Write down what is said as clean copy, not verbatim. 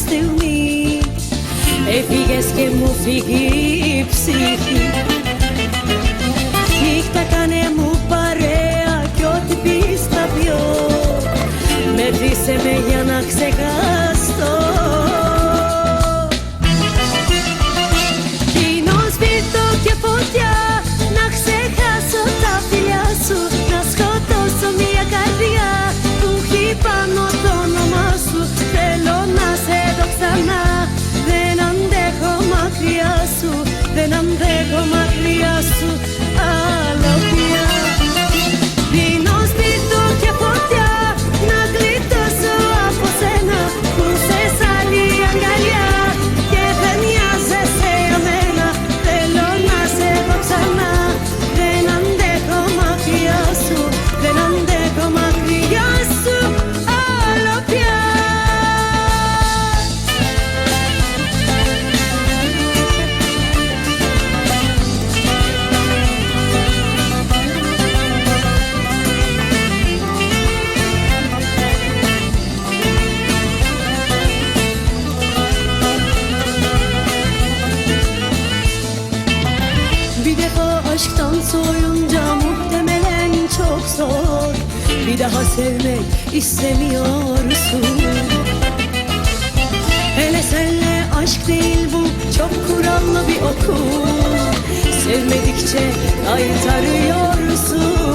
στιγμή έφυγες και μου φύγει η ψυχή. Νύχτα κάνε μου παρέα κι ό,τι πεις θα πιω, μεθύσε με για να ξεχαστώ. Πίνω σπίρτο και φωτιά να ξεχάσω τα φιλιά σου, να σκοτώσω μια καρδιά που έχει πάνω το όνομά σου. Θέλω να σε δω ξανά, δεν αντέχω μακριά σου, δεν αντέχω μακριά σου άλλο πια. Πίνω σπίρτο και φωτιά να γλιτώσω από σένα που σε άλλη αγκαλιά και δεν νοιάζεσαι για μένα. Θέλω να σε δω ξανά, δεν αντέχω μακριά σου, δεν αντέχω μακριά σου άλλο πια. Bir defa aşktan soyunca muhtemelen çok zor, bir daha sevmek istemiyorsun. Hele senle aşk değil bu, çok kurallı bir okul. Sevmedikçe kaytarıyorsun.